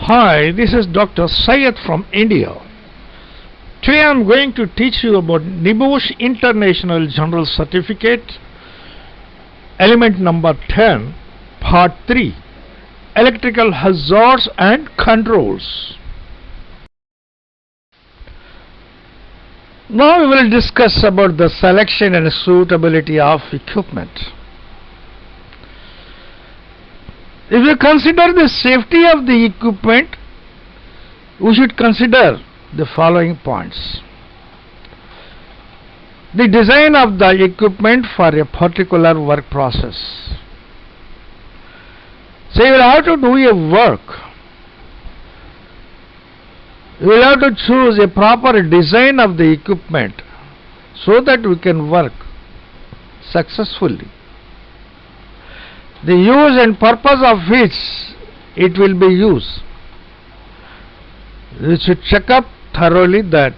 Hi, this is Dr. Syed from India. Today I am going to teach you about NEBOSH International General Certificate, element number 10, part 3, electrical hazards and controls. Now we will discuss about the selection and suitability of equipment. If you consider the safety of the equipment, we should consider the following points. The design of the equipment for a particular work process. So you will have to do a work. You will have to choose a proper design of the equipment so that we can work successfully. The use and purpose of which it will be used. You should check up thoroughly that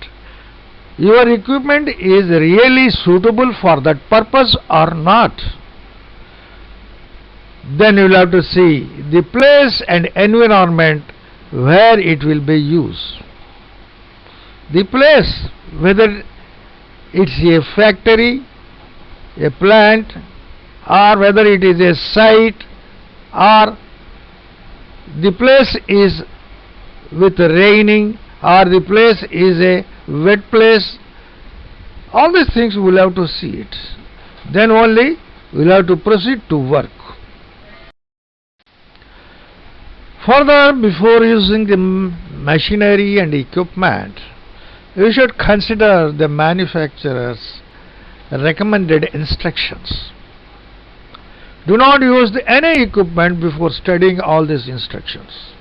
your equipment is really suitable for that purpose or not. Then you will have to see the place and environment where it will be used. The place, whether it's a factory, a plant, or whether it is a site, or the place is with raining, or the place is a wet place. All these things we will have to see it. Then only we will have to proceed to work. Further, before using the machinery and equipment, you should consider the manufacturer's recommended instructions. Do not use any equipment before studying all these instructions.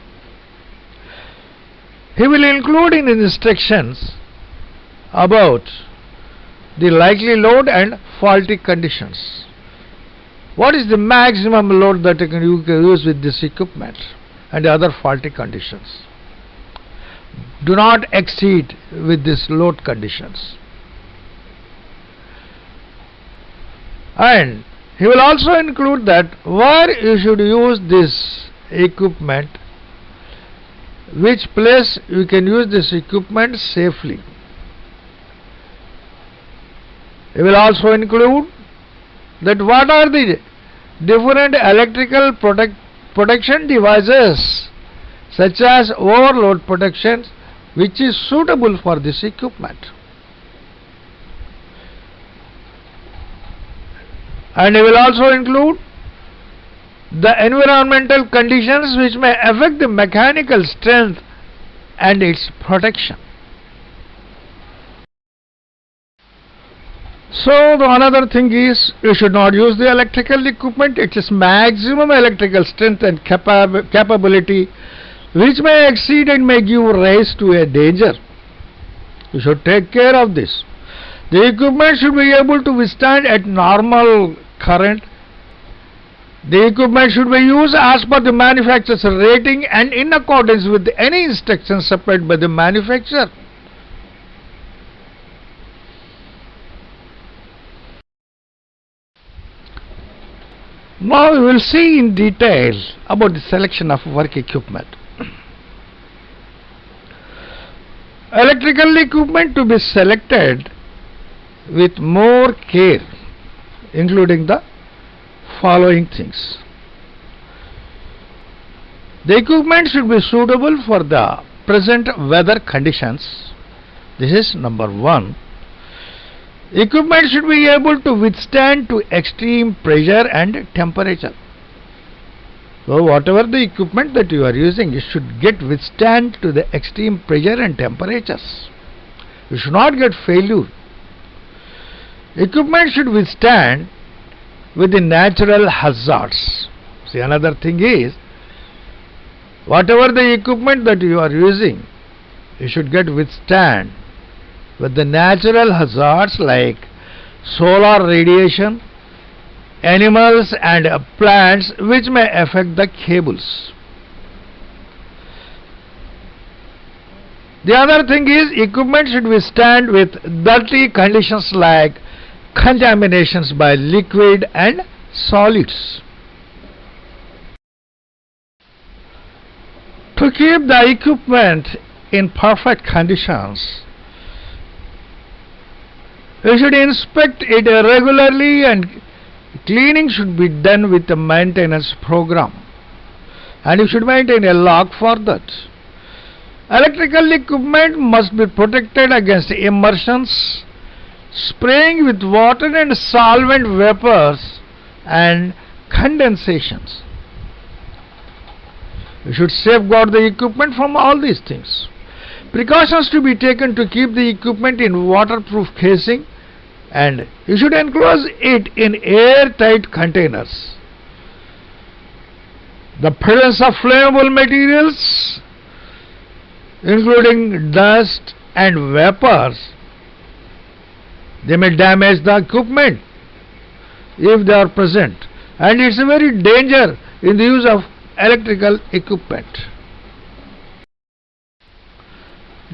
He will include in instructions about the likely load and faulty conditions. What is the maximum load that you can use with this equipment and other faulty conditions? Do not exceed with these load conditions. And he will also include that where you should use this equipment, which place you can use this equipment safely. He will also include that what are the different electrical protection devices such as overload protection which is suitable for this equipment. And he will also include the environmental conditions which may affect the mechanical strength and its protection. So the another thing is, you should not use the electrical equipment. It is maximum electrical strength and capability which may exceed and may give rise to a danger. You should take care of this. The equipment should be able to withstand at normal current. The equipment should be used as per the manufacturer's rating and in accordance with any instructions supplied by the manufacturer. Now we will see in detail about the selection of work equipment. Electrical equipment to be selected with more care, including the following things. The equipment should be suitable for the present weather conditions. This is number one. Equipment should be able to withstand to extreme pressure and temperature. So whatever the equipment that you are using, it should withstand to the extreme pressure and temperatures. You should not get failure. Equipment should withstand with the natural hazards. See, another thing is, whatever the equipment that you are using, you should withstand with the natural hazards like solar radiation, animals and plants which may affect the cables. The other thing is, equipment should withstand with dirty conditions like contaminations by liquid and solids. To keep the equipment in perfect conditions, you should inspect it regularly, and cleaning should be done with a maintenance program, and you should maintain a log for that. Electrical equipment must be protected against immersions, spraying with water and solvent vapors, and condensations. You should safeguard the equipment from all these things. Precautions to be taken to keep the equipment in waterproof casing, and you should enclose it in airtight containers. The presence of flammable materials, including dust and vapors, they may damage the equipment if they are present, and it's a very danger in the use of electrical equipment.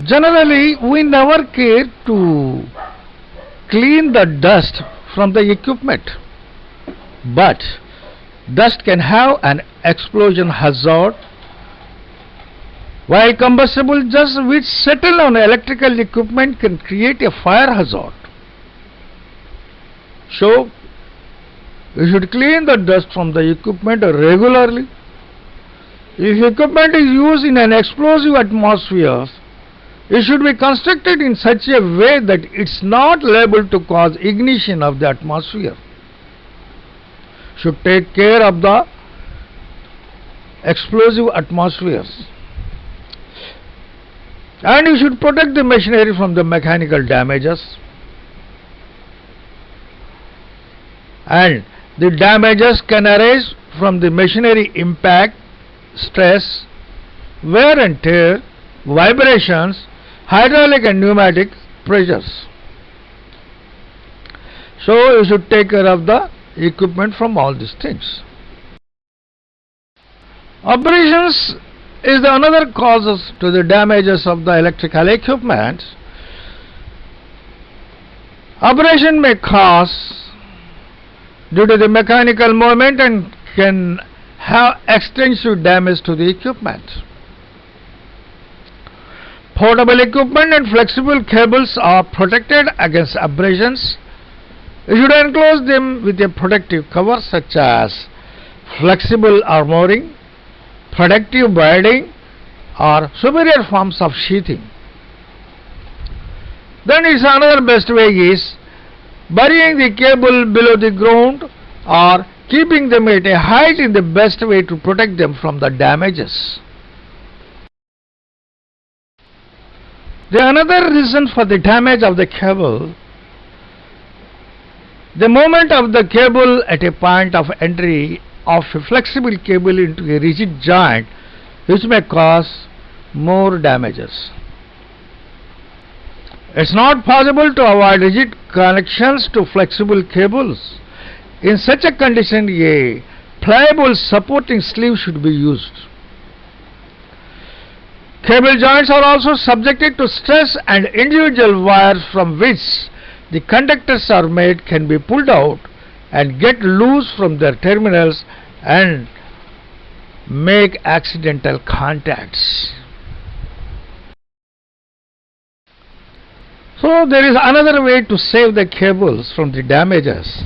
Generally, we never care to clean the dust from the equipment, but dust can have an explosion hazard, while combustible dust which settle on electrical equipment can create a fire hazard. So, you should clean the dust from the equipment regularly. If equipment is used in an explosive atmosphere, it should be constructed in such a way that it's not liable to cause ignition of the atmosphere. Should take care of the explosive atmospheres. And you should protect the machinery from the mechanical damages. And the damages can arise from the machinery impact, stress, wear and tear, vibrations, hydraulic and pneumatic pressures. So you should take care of the equipment from all these things. Abrasions is the another causes to the damages of the electrical equipment. Abrasion may cause due to the mechanical movement and can have extensive damage to the equipment. Portable equipment and flexible cables are protected against abrasions. You should enclose them with a protective cover such as flexible armoring, protective binding, or superior forms of sheathing. Then is another best way is burying the cable below the ground or keeping them at a height in the best way to protect them from the damages. The another reason for the damage of the cable, the movement of the cable at a point of entry of a flexible cable into a rigid joint, which may cause more damages. It's not possible to avoid rigid connections to flexible cables. In such a condition, a pliable supporting sleeve should be used. Cable joints are also subjected to stress, and individual wires from which the conductors are made can be pulled out and get loose from their terminals and make accidental contacts. So there is another way to save the cables from the damages,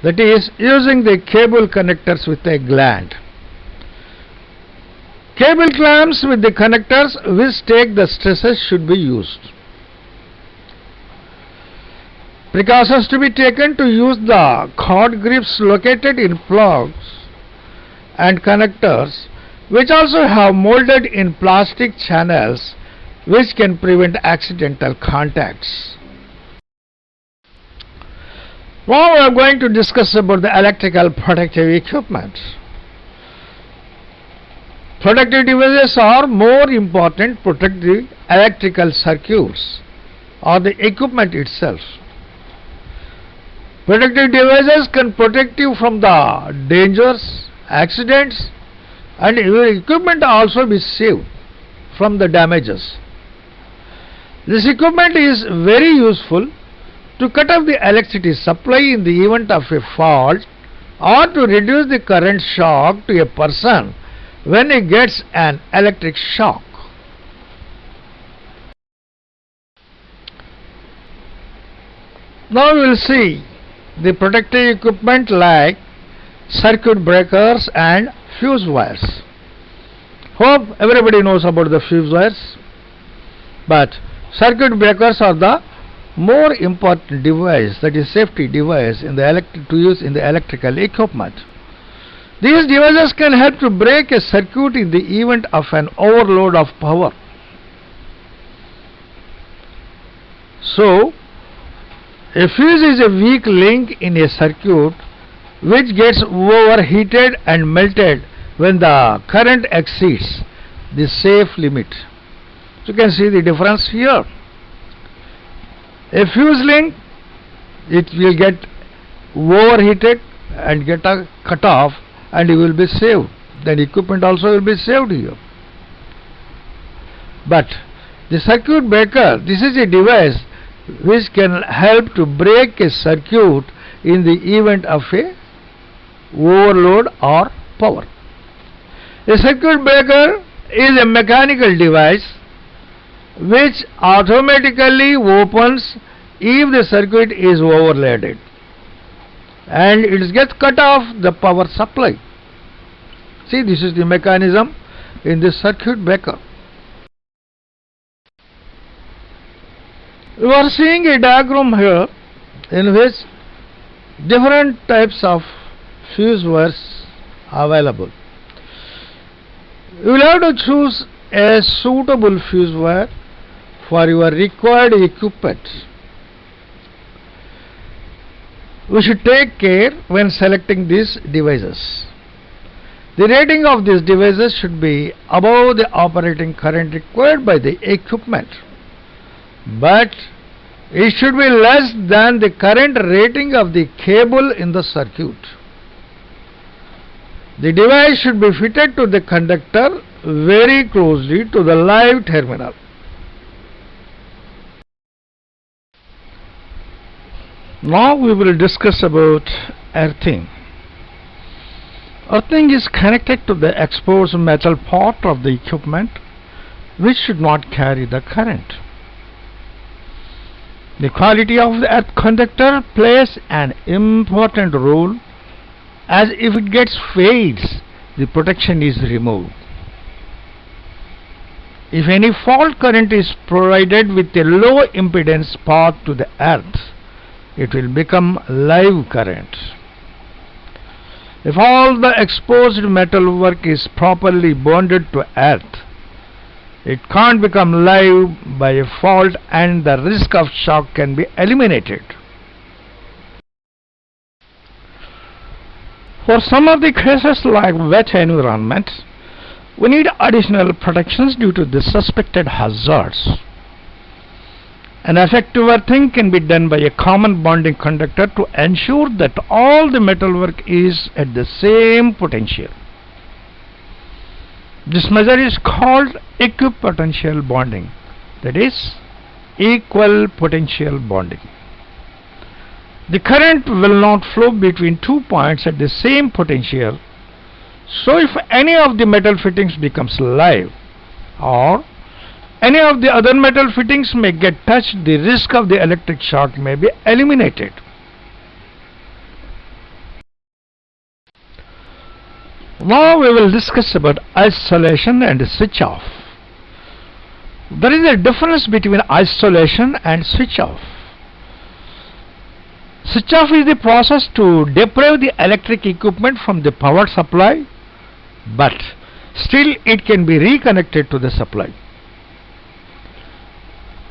that is using the cable connectors with a gland. Cable clamps with the connectors which take the stresses should be used. Precautions to be taken to use the cord grips located in plugs and connectors, which also have molded in plastic channels which can prevent accidental contacts. Now we are going to discuss about the electrical protective equipment. Protective devices are more important to protect the electrical circuits or the equipment itself. Protective devices can protect you from the dangers, accidents, and your equipment also be saved from the damages. This equipment is very useful to cut off the electricity supply in the event of a fault or to reduce the current shock to a person when it gets an electric shock. Now we will see the protective equipment like circuit breakers and fuse wires. Hope everybody knows about the fuse wires, but circuit breakers are the more important device, that is safety device in the to use in the electrical equipment. These devices can help to break a circuit in the event of an overload of power. So, a fuse is a weak link in a circuit which gets overheated and melted when the current exceeds the safe limit. So you can see the difference here. A fuse link, it will get overheated and get cut off, and it will be saved. Then equipment also will be saved here. But the circuit breaker, this is a device which can help to break a circuit in the event of a overload or power. A circuit breaker is a mechanical device which automatically opens if the circuit is overloaded, and it gets cut off the power supply. See, this is the mechanism in the circuit breaker. You are seeing a diagram here in which different types of fuse wires are available. You will have to choose a suitable fuse wire for your required equipment. We should take care when selecting these devices. The rating of these devices should be above the operating current required by the equipment, but it should be less than the current rating of the cable in the circuit. The device should be fitted to the conductor very closely to the live terminal. Now we will discuss about earthing. Earthing is connected to the exposed metal part of the equipment which should not carry the current. The quality of the earth conductor plays an important role, as if it gets fades, the protection is removed. If any fault current is provided with a low impedance path to the earth, it will become live current. If all the exposed metal work is properly bonded to earth, it can't become live by a fault, and the risk of shock can be eliminated. For some of the cases like wet environment, we need additional protections due to the suspected hazards. An effective earthing can be done by a common bonding conductor to ensure that all the metalwork is at the same potential. This measure is called equipotential bonding, that is, equal potential bonding. The current will not flow between 2 points at the same potential, so if any of the metal fittings becomes live or any of the other metal fittings may get touched, the risk of the electric shock may be eliminated. Now we will discuss about isolation and switch off. There is a difference between isolation and switch off. Switch off is the process to deprive the electric equipment from the power supply, but still it can be reconnected to the supply.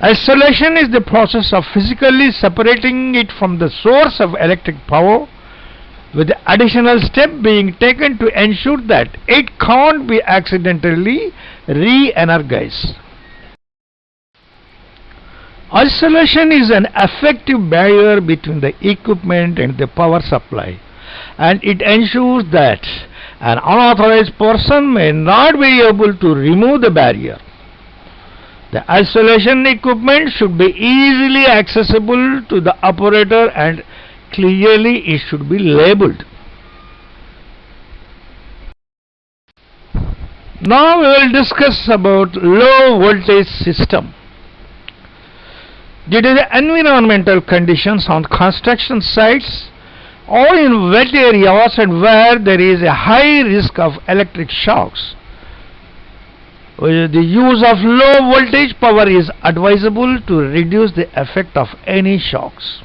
Isolation is the process of physically separating it from the source of electric power, with the additional step being taken to ensure that it can't be accidentally re-energized. Isolation is an effective barrier between the equipment and the power supply, and it ensures that an unauthorized person may not be able to remove the barrier. The isolation equipment should be easily accessible to the operator, and clearly it should be labeled. Now we will discuss about low voltage system. Due to the environmental conditions on construction sites or in wet areas and where there is a high risk of electric shocks, the use of low voltage power is advisable to reduce the effect of any shocks.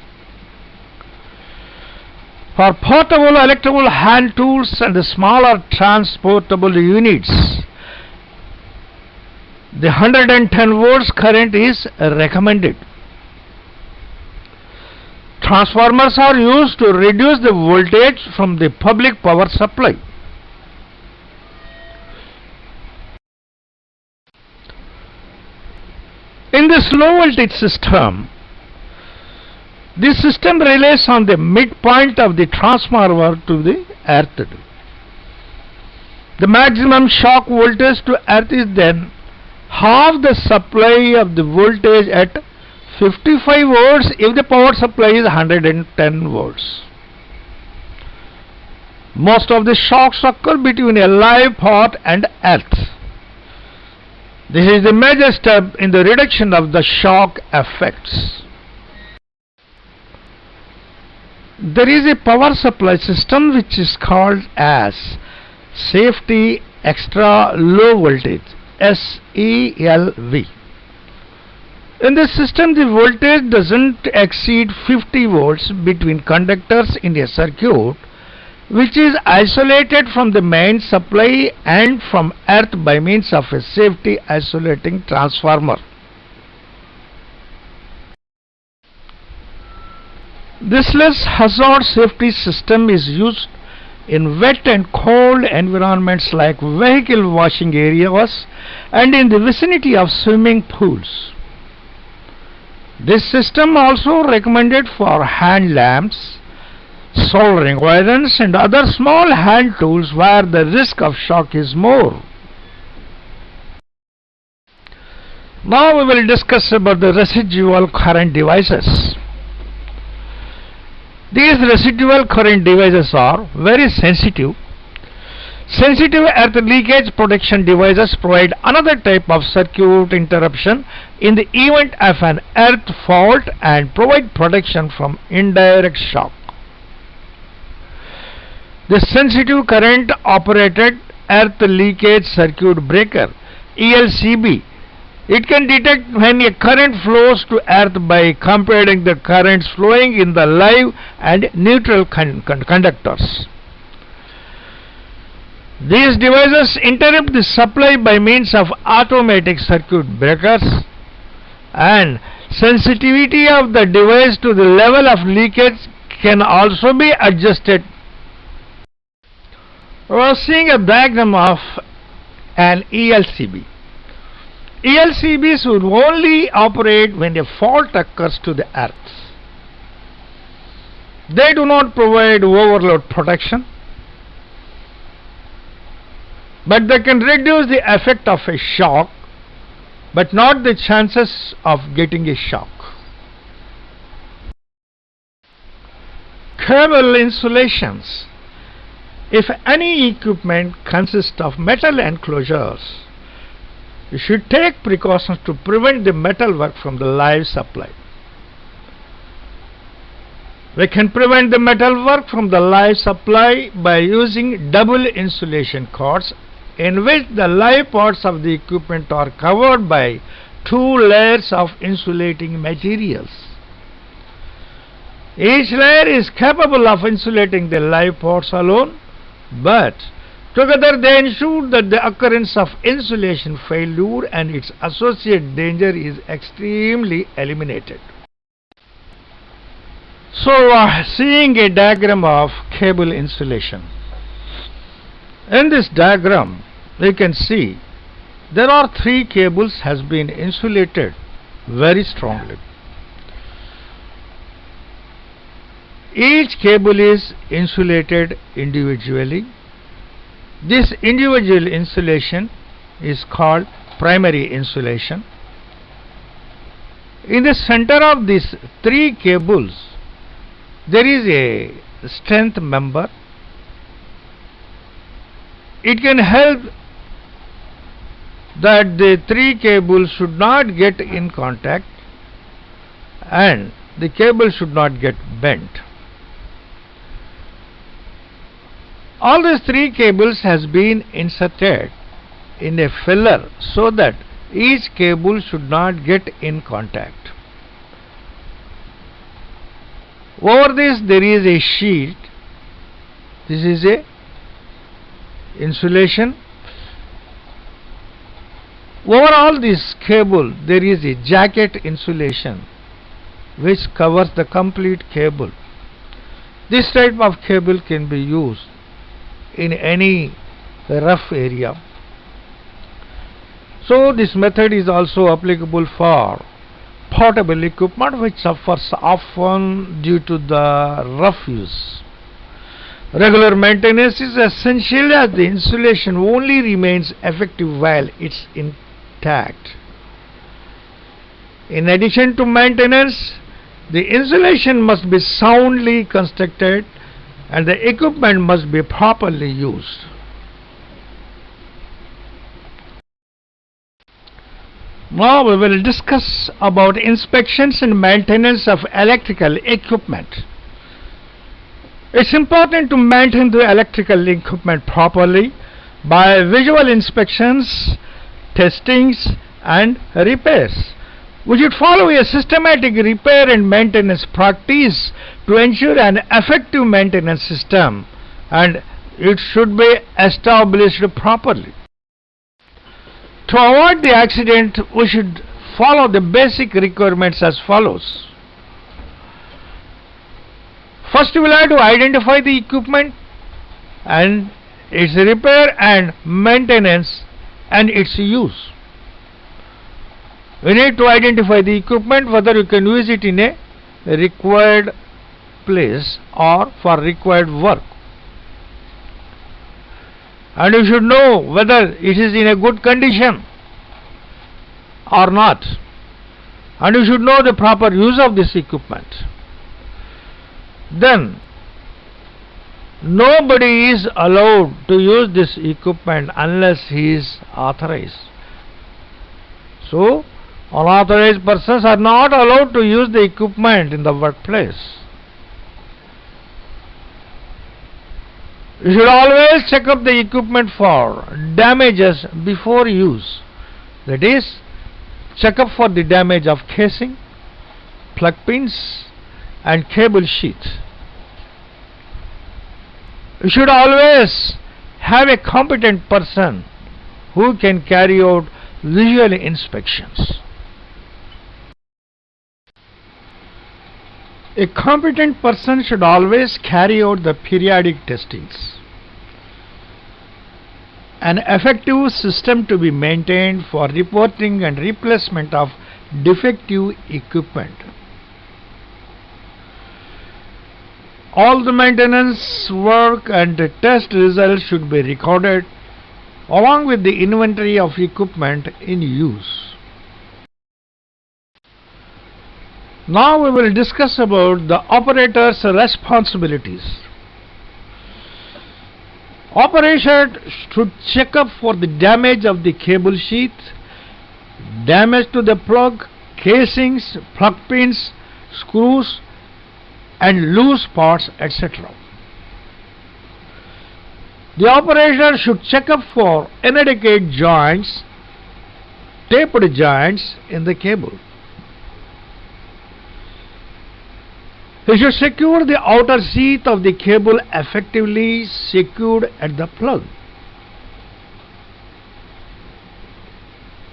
For portable electrical hand tools and the smaller transportable units, the 110 volts current is recommended. Transformers are used to reduce the voltage from the public power supply. In this low voltage system, this system relies on the midpoint of the transformer to the earth. The maximum shock voltage to earth is then half the supply of the voltage at 55 volts if the power supply is 110 volts. Most of the shocks occur between a live part and earth. This is the major step in the reduction of the shock effects. There is a power supply system which is called as Safety Extra Low Voltage, SELV. In this system, the voltage doesn't exceed 50 volts between conductors in a circuit which is isolated from the main supply and from earth by means of a safety isolating transformer. This less hazard safety system is used in wet and cold environments like vehicle washing areas and in the vicinity of swimming pools. This system also recommended for hand lamps, soldering irons and other small hand tools where the risk of shock is more. Now we will discuss about the residual current devices. These residual current devices are very sensitive. Sensitive earth leakage protection devices provide another type of circuit interruption in the event of an earth fault and provide protection from indirect shock. The sensitive current operated earth leakage circuit breaker, ELCB, it can detect when a current flows to earth by comparing the currents flowing in the live and neutral conductors. These devices interrupt the supply by means of automatic circuit breakers, and sensitivity of the device to the level of leakage can also be adjusted. We are seeing a diagram of an ELCB. ELCBs would only operate when a fault occurs to the earth. They do not provide overload protection, but they can reduce the effect of a shock, but not the chances of getting a shock. Cable insulations. If any equipment consists of metal enclosures, you should take precautions to prevent the metal work from the live supply. We can prevent the metal work from the live supply by using double insulation cords in which the live parts of the equipment are covered by 2 layers of insulating materials. Each layer is capable of insulating the live parts alone, but together they ensure that the occurrence of insulation failure and its associated danger is extremely eliminated. So, seeing a diagram of cable insulation. In this diagram, we can see there are 3 cables has been insulated very strongly. Each cable is insulated individually. This individual insulation is called primary insulation. In the center of these 3 cables, there is a strength member. It can help that the three cables should not get in contact and the cable should not get bent. All these three cables has been inserted in a filler so that each cable should not get in contact. Over this there is a sheet. This is a insulation. Over all this cable there is a jacket insulation which covers the complete cable. This type of cable can be used in any rough area. So this method is also applicable for portable equipment which suffers often due to the rough use. Regular maintenance is essential as the insulation only remains effective while it's intact. In addition to maintenance, the insulation must be soundly constructed and the equipment must be properly used. Now we will discuss about inspections and maintenance of electrical equipment. It's important to maintain the electrical equipment properly by visual inspections, testings and repairs. We should follow a systematic repair and maintenance practice to ensure an effective maintenance system, and it should be established properly. To avoid the accident, we should follow the basic requirements as follows. First, we will have to identify the equipment and its repair and maintenance and its use. We need to identify the equipment, whether you can use it in a required place or for required work. And you should know whether it is in a good condition or not. And you should know the proper use of this equipment. Then, nobody is allowed to use this equipment unless he is authorized. So, unauthorized persons are not allowed to use the equipment in the workplace. You should always check up the equipment for damages before use. That is, check up for the damage of casing, plug pins and cable sheath. You should always have a competent person who can carry out visual inspections. A competent person should always carry out the periodic testings. An effective system to be maintained for reporting and replacement of defective equipment. All the maintenance work and the test results should be recorded along with the inventory of equipment in use. Now we will discuss about the operator's responsibilities. Operator should check up for the damage of the cable sheath, damage to the plug, casings, plug pins, screws and loose parts, etc. The operator should check up for inadequate joints, taped joints in the cable. He should secure the outer sheath of the cable effectively secured at the plug.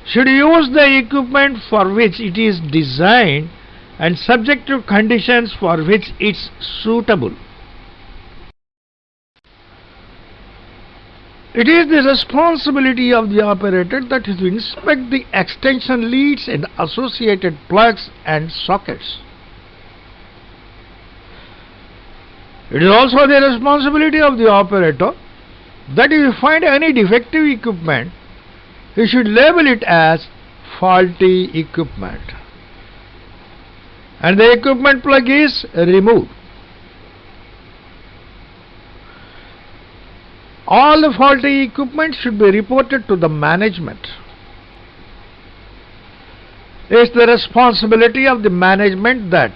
Should use the equipment for which it is designed and subject to conditions for which it is suitable. It is the responsibility of the operator that is to inspect the extension leads and associated plugs and sockets. It is also the responsibility of the operator that if you find any defective equipment, you should label it as faulty equipment and the equipment plug is removed. All the faulty equipment should be reported to the management. It's the responsibility of the management that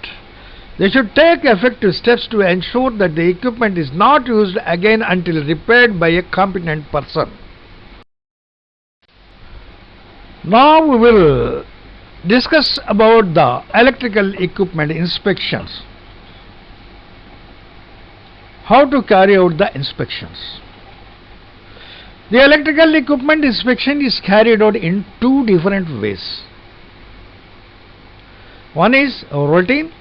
they should take effective steps to ensure that the equipment is not used again until repaired by a competent person. Now we will discuss about the electrical equipment inspections. How to carry out the inspections. The electrical equipment inspection is carried out in two different ways. One is routine,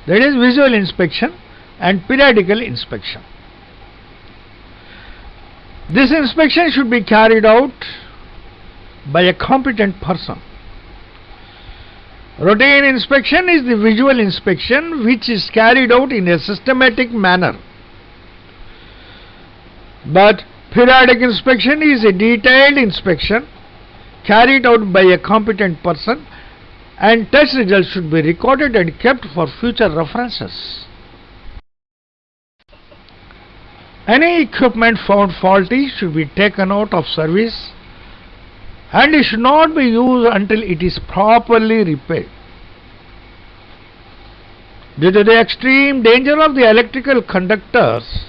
that is visual inspection, and periodical inspection. This inspection should be carried out by a competent person. Routine inspection is the visual inspection which is carried out in a systematic manner. But periodic inspection is a detailed inspection carried out by a competent person, and test results should be recorded and kept for future references. Any equipment found faulty should be taken out of service and it should not be used until it is properly repaired. Due to the extreme danger of the electrical conductors,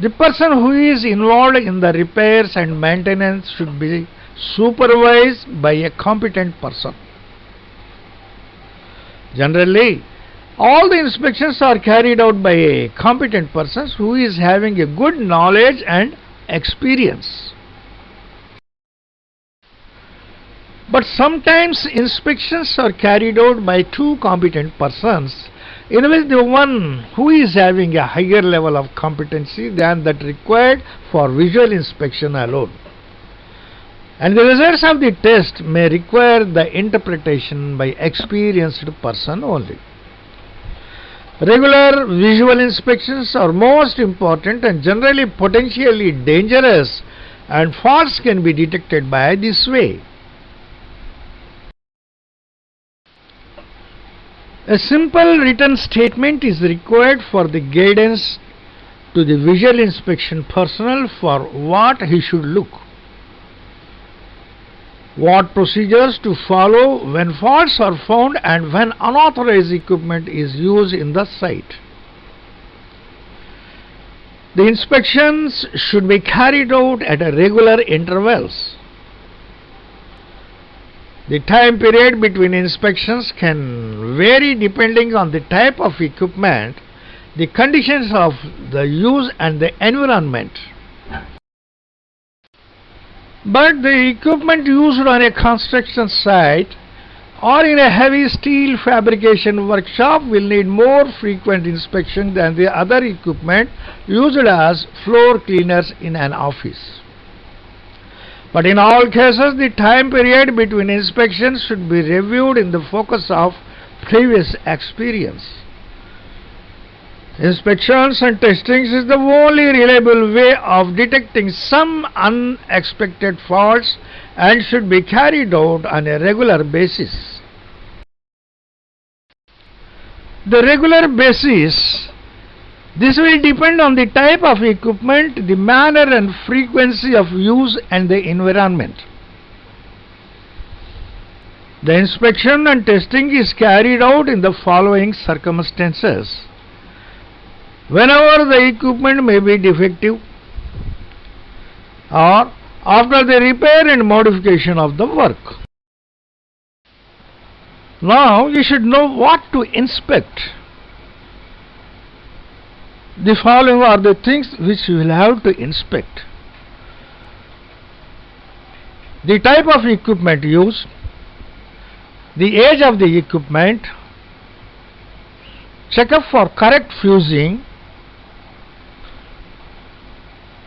the person who is involved in the repairs and maintenance should be supervised by a competent person. Generally, all the inspections are carried out by a competent person who is having a good knowledge and experience. But sometimes inspections are carried out by two competent persons, in which the one who is having a higher level of competency than that required for visual inspection alone. And the results of the test may require the interpretation by experienced person only. Regular visual inspections are most important and generally potentially dangerous, and faults can be detected by this way. A simple written statement is required for the guidance to the visual inspection personnel for what he should look, what procedures to follow when faults are found, and when unauthorized equipment is used in the site. The inspections should be carried out at regular intervals. The time period between inspections can vary depending on the type of equipment, the conditions of the use, and the environment. But the equipment used on a construction site or in a heavy steel fabrication workshop will need more frequent inspection than the other equipment used as floor cleaners in an office. But in all cases, the time period between inspections should be reviewed in the focus of previous experience. Inspections and testings is the only reliable way of detecting some unexpected faults and should be carried out on a regular basis. The regular basis, this will depend on the type of equipment, the manner and frequency of use, and the environment. The inspection and testing is carried out in the following circumstances: whenever the equipment may be defective, or after the repair and modification of the work. Now you should know what to inspect. The following are the things which you will have to inspect: the type of equipment used, the age of the equipment, check up for correct fusing,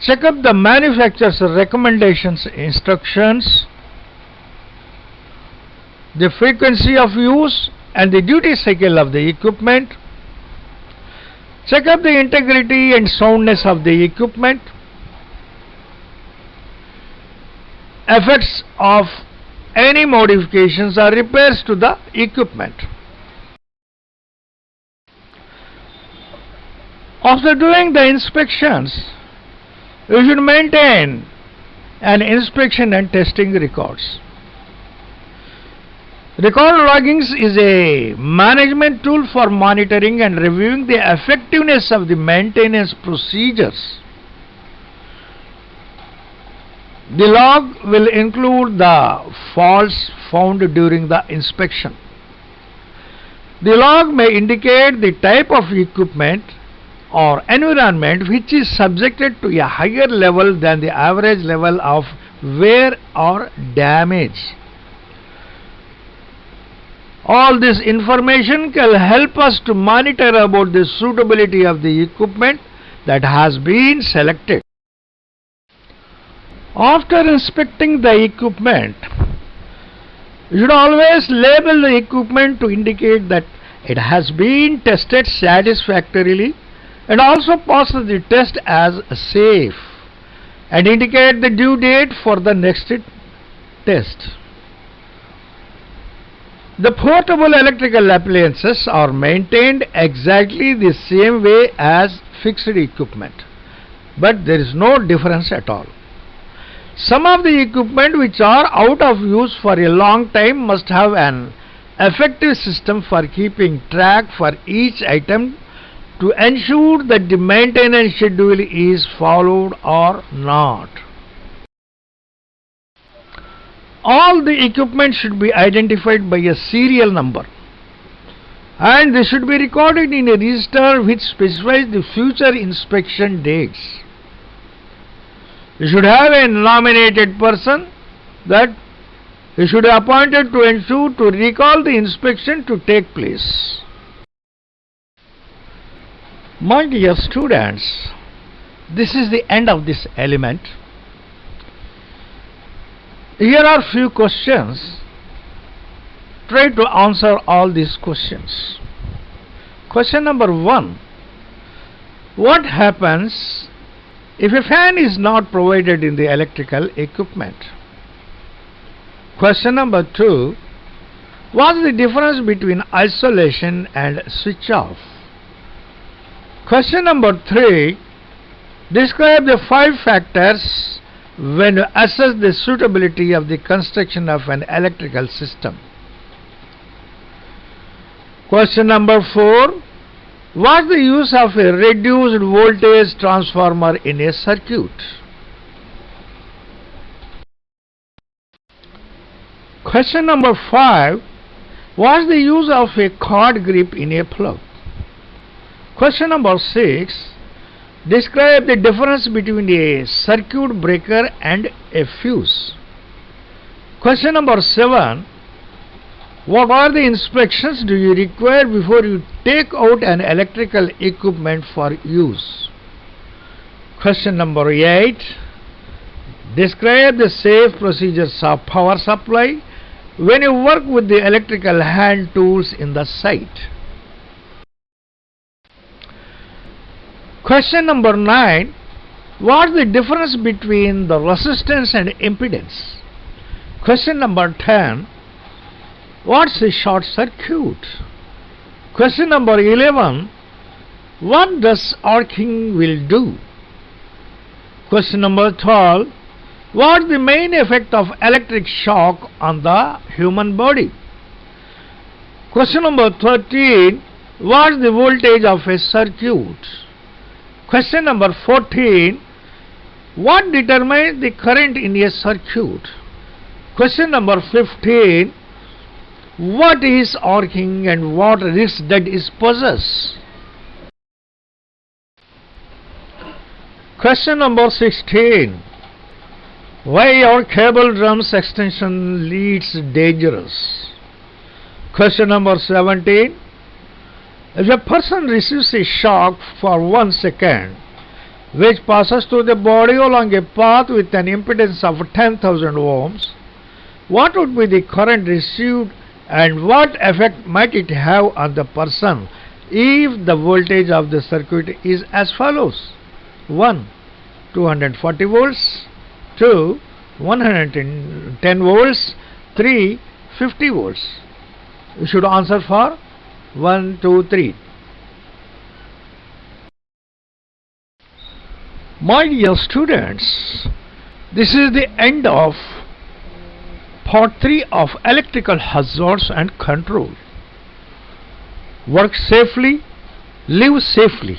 check up the manufacturer's recommendations, instructions, the frequency of use and the duty cycle of the equipment, check up the integrity and soundness of the equipment, effects of any modifications or repairs to the equipment. After doing the inspections, you should maintain an inspection and testing records. Record loggings is a management tool for monitoring and reviewing the effectiveness of the maintenance procedures. The log will include the faults found during the inspection. The log may indicate the type of equipment or environment which is subjected to a higher level than the average level of wear or damage. All this information can help us to monitor about the suitability of the equipment that has been selected. After inspecting the equipment, you should always label the equipment to indicate that it has been tested satisfactorily and also pass the test as safe and indicate the due date for the next test. The portable electrical appliances are maintained exactly the same way as fixed equipment, but there is no difference at all. Some of the equipment which are out of use for a long time must have an effective system for keeping track for each item to ensure that the maintenance schedule is followed or not. All the equipment should be identified by a serial number, and they should be recorded in a register which specifies the future inspection dates. You should have a nominated person that you should be appointed to ensure to recall the inspection to take place. My dear students, this is the end of this element. Here are few questions. Try to answer all these questions. Question number 1. What happens if a fan is not provided in the electrical equipment? Question number 2. What's the difference between isolation and switch off? Question number 3. Describe the 5 factors when you assess the suitability of the construction of an electrical system. Question number 4. What's the use of a reduced voltage transformer in a circuit? Question number 5. What's the use of a cord grip in a plug? Question number 6. Describe the difference between a circuit breaker and a fuse. Question number 7. What are the inspections do you require before you take out an electrical equipment for use? Question number 8. Describe the safe procedures of power supply when you work with the electrical hand tools in the site. Question number 9. What's the difference between the resistance and impedance? Question number 10. What's a short circuit? Question number 11. What does arcing will do? Question number 12. What's the main effect of electric shock on the human body? Question number 13. What's the voltage of a circuit? Question number 14. What determines the current in a circuit? Question number 15. What is arcing and what risk that is possessed? Question number 16. Why are cable drums extension leads dangerous? Question number 17. If a person receives a shock for 1 second, which passes through the body along a path with an impedance of 10,000 ohms, what would be the current received and what effect might it have on the person if the voltage of the circuit is as follows? 1. 240 volts. 2. 110 volts. 3. 50 volts. You should answer for 1, 2, 3. My dear students, this is the end of Part 3 of electrical hazards and control. Work safely, live safely.